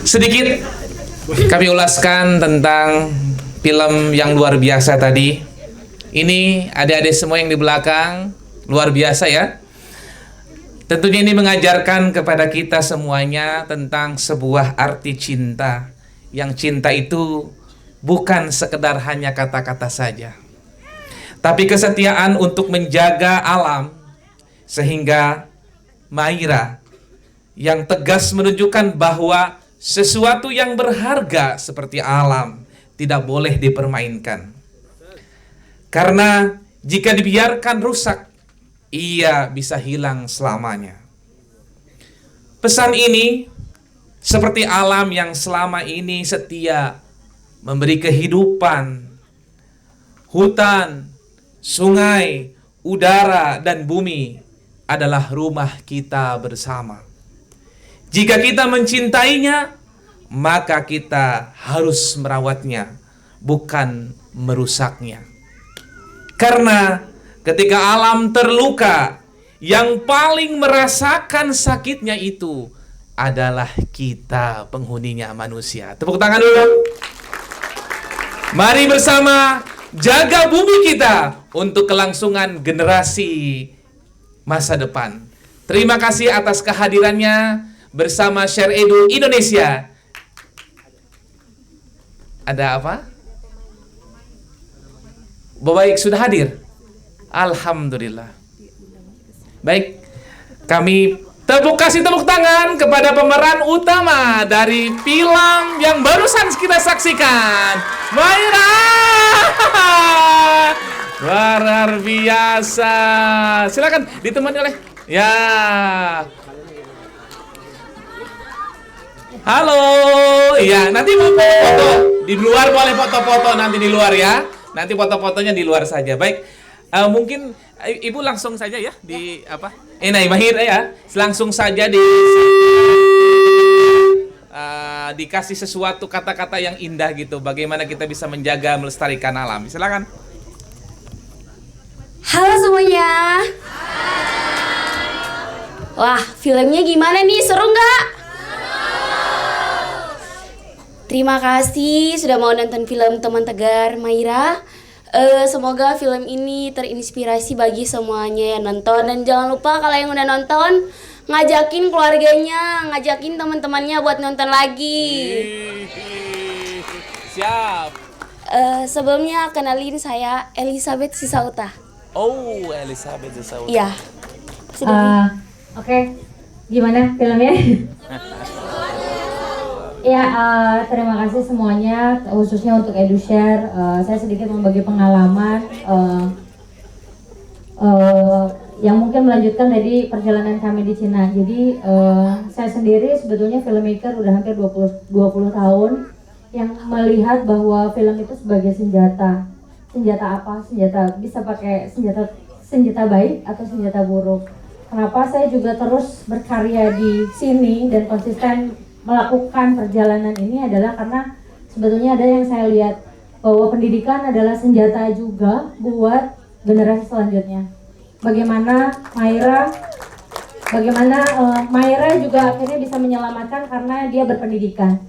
Sedikit kami ulaskan tentang film yang luar biasa tadi. Ini adik-adik semua yang di belakang, luar biasa ya. Tentunya ini mengajarkan kepada kita semuanya tentang sebuah arti cinta. Yang cinta itu bukan sekedar hanya kata-kata saja, tapi kesetiaan untuk menjaga alam. Sehingga Maira yang tegas menunjukkan bahwa sesuatu yang berharga seperti alam tidak boleh dipermainkan. Karena jika dibiarkan rusak, ia bisa hilang selamanya. Pesan ini seperti alam yang selama ini setia memberi kehidupan. Hutan, sungai, udara, dan bumi adalah rumah kita bersama. Jika kita mencintainya, maka kita harus merawatnya, bukan merusaknya. Karena ketika alam terluka, yang paling merasakan sakitnya itu adalah kita, penghuninya, manusia. Tepuk tangan dulu. Mari bersama jaga bumi kita untuk kelangsungan generasi masa depan. Terima kasih atas kehadirannya bersama Share Edu Indonesia. Ada apa? Baik, sudah hadir. Alhamdulillah. Baik, kami kasih tepuk tangan kepada pemeran utama dari film yang barusan kita saksikan, Maira. Luar biasa. Silakan ditemani oleh ya. Halo. Ya, nanti foto di luar, boleh foto-foto nanti di luar ya. Nanti foto-fotonya di luar saja. Baik. Mungkin Ibu langsung saja ya di apa? Nah, Mahir ya. Langsung saja dikasih sesuatu kata-kata yang indah gitu. Bagaimana kita bisa menjaga melestarikan alam. Silakan. Halo semuanya. Wah, filmnya gimana nih? Seru nggak? Terima kasih sudah mau nonton film Teman Tegar Maira. Semoga film ini terinspirasi bagi semuanya yang nonton. Dan jangan lupa kalau yang udah nonton, ngajakin keluarganya, ngajakin teman-temannya buat nonton lagi. Siap. Sebelumnya kenalin saya Elizabeth Sisauta. Oh, Elizabeth Sisauta. Iya. Oke. Gimana filmnya? Ya, terima kasih semuanya, khususnya untuk EduShare. Saya sedikit membagi pengalaman yang mungkin melanjutkan dari perjalanan kami di Cina. Jadi saya sendiri sebetulnya filmmaker udah hampir 20 tahun yang melihat bahwa film itu sebagai senjata. Senjata apa? Senjata bisa pakai senjata baik atau senjata buruk. Kenapa saya juga terus berkarya di sini dan konsisten melakukan perjalanan ini adalah karena sebetulnya ada yang saya lihat bahwa pendidikan adalah senjata juga buat generasi selanjutnya. Bagaimana Maira juga akhirnya bisa menyelamatkan karena dia berpendidikan.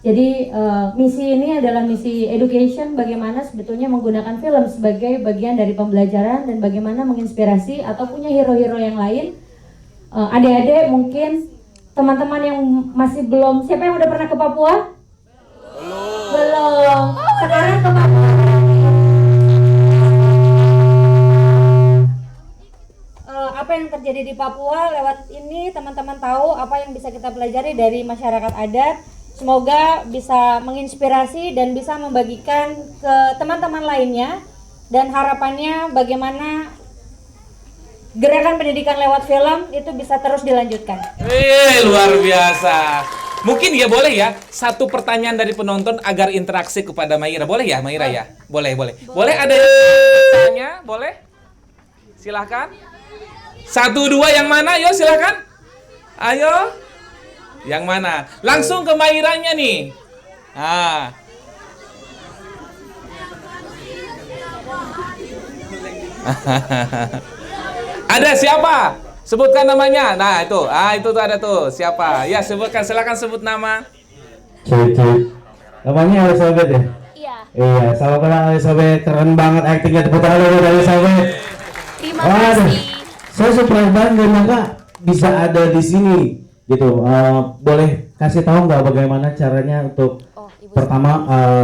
Jadi misi ini adalah misi education, bagaimana sebetulnya menggunakan film sebagai bagian dari pembelajaran dan bagaimana menginspirasi atau punya hero-hero yang lain. Adik-adik mungkin teman-teman yang masih belum, siapa yang udah pernah ke Papua? Belum. Sekarang ke Papua. Apa yang terjadi di Papua lewat ini teman-teman tahu apa yang bisa kita pelajari dari masyarakat adat. Semoga bisa menginspirasi dan bisa membagikan ke teman-teman lainnya. Dan harapannya bagaimana gerakan pendidikan lewat film itu bisa terus dilanjutkan. Luar biasa. Mungkin ya boleh ya, satu pertanyaan dari penonton agar interaksi kepada Maira. Boleh ya Maira ya? Boleh. Boleh ada yang tanya? Boleh? Silahkan. 1, 2 yang mana? Yo silahkan. Ayo. Yang mana? Langsung ke Mairanya nih. Ada siapa? Sebutkan namanya. Nah, itu. Itu tuh ada tuh. Siapa? Ya, sebutkan. Silakan sebut nama. Cuy. Namanya Elizabeth ya? Iya. Iya, sama kenal Elizabeth, keren banget aktingnya, tepuk tangan dulu dari Elizabeth. Terima kasih. Saya surprise banget gak nyangka bisa ada di sini gitu. Boleh kasih tahu nggak bagaimana caranya untuk pertama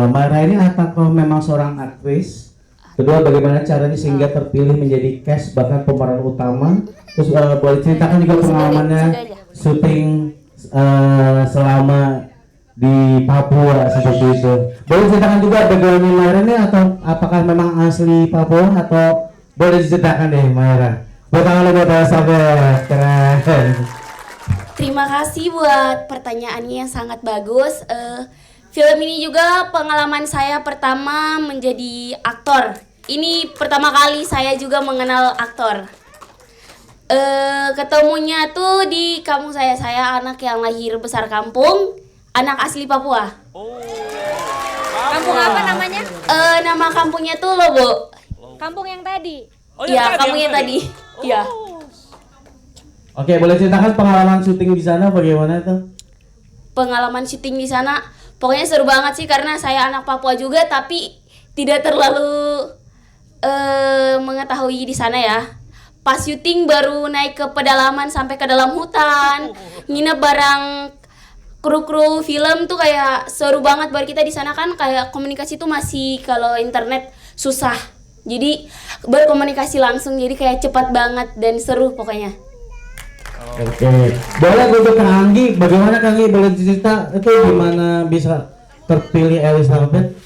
Maira ini apakah memang seorang aktris? Kedua, bagaimana caranya sehingga terpilih menjadi cast bahkan pemeran utama? Terus boleh ceritakan juga pengalamannya syuting selama di Papua seperti itu. Boleh ceritakan juga bagaimana Maira ini atau apakah memang asli Papua atau boleh diceritakan deh Maira. Pertama buat Elizabeth, keren. Terima kasih buat pertanyaannya yang sangat bagus. Film ini juga pengalaman saya pertama menjadi aktor. Ini pertama kali saya juga mengenal aktor. Ketemunya tuh di kampung saya. Saya anak yang lahir besar kampung, anak asli Papua. Kampung apa namanya? Nama kampungnya tuh Lobo. Kampung yang tadi. Iya, kampungnya tadi. Iya. Oke, boleh ceritakan pengalaman syuting di sana bagaimana tuh? Pengalaman syuting di sana pokoknya seru banget sih karena saya anak Papua juga tapi tidak terlalu mengetahui di sana ya. Pas syuting baru naik ke pedalaman sampai ke dalam hutan, nginep bareng kru-kru film tuh kayak seru banget buat kita di sana kan kayak komunikasi tuh masih kalau internet susah. Jadi berkomunikasi langsung jadi kayak cepat banget dan seru pokoknya. Oke, boleh untuk Kang Anggi, bagaimana Kang Anggi boleh cerita itu gimana bisa terpilih Elizabeth?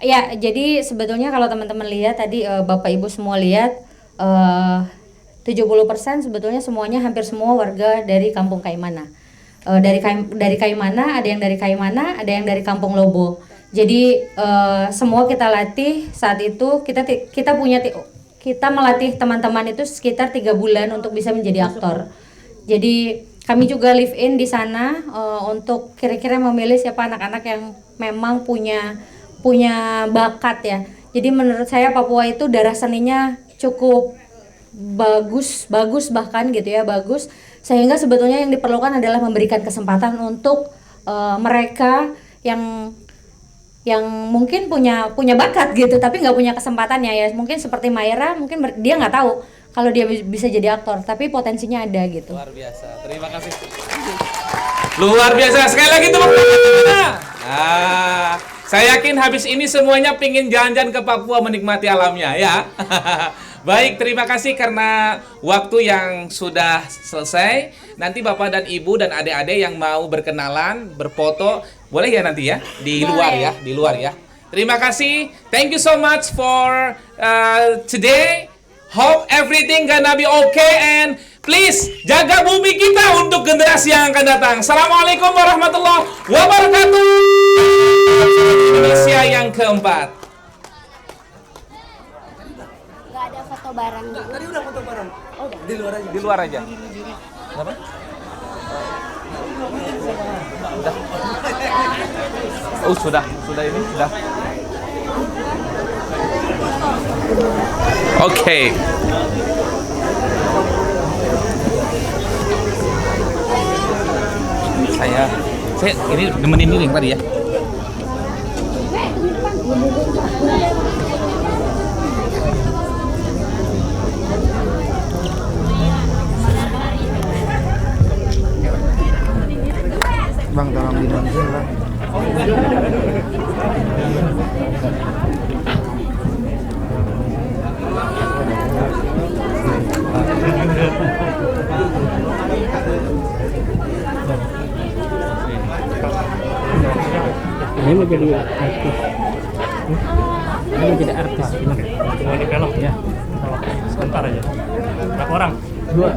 Ya, jadi sebetulnya kalau teman-teman lihat tadi Bapak Ibu semua lihat 70% sebetulnya semuanya hampir semua warga dari Kampung Kaimana. Dari Kaimana, ada yang dari Kaimana, ada yang dari Kampung Lobo. Jadi semua kita latih saat itu kita melatih teman-teman itu sekitar 3 bulan untuk bisa menjadi aktor. Jadi kami juga live in di sana untuk kira-kira memilih siapa anak-anak yang memang punya bakat ya. Jadi menurut saya Papua itu darah seninya cukup bagus bahkan gitu ya, bagus. Sehingga sebetulnya yang diperlukan adalah memberikan kesempatan untuk mereka yang mungkin punya bakat gitu tapi nggak punya kesempatannya ya, mungkin seperti Maira mungkin dia nggak tahu kalau dia bisa jadi aktor tapi potensinya ada gitu. Luar biasa, terima kasih. Luar biasa, sekali lagi tepuk tangan. Saya yakin habis ini semuanya pingin jalan-jalan ke Papua menikmati alamnya ya. Baik, terima kasih karena waktu yang sudah selesai. Nanti Bapak dan Ibu dan adik-adik yang mau berkenalan, berfoto, boleh ya nanti ya? Di luar ya. Terima kasih. Thank you so much for today. Hope everything gonna be okay and please jaga bumi kita untuk generasi yang akan datang. Assalamualaikum warahmatullahi wabarakatuh. Indonesia yang keempat. Gak ada foto bareng juga. Tadi udah foto bareng. Oh, di luar aja. Di luar aja. Kenapa? Sudah. Oh, sudah ini, sudah. Oke. Saya ini nemenin ini yang tadi ya. Bang, tolong dibantuin, Bang. Ini mau jadi artis. Ini mau jadi artis. Mau di pelok ya. Sebentar aja. Berapa orang? 2.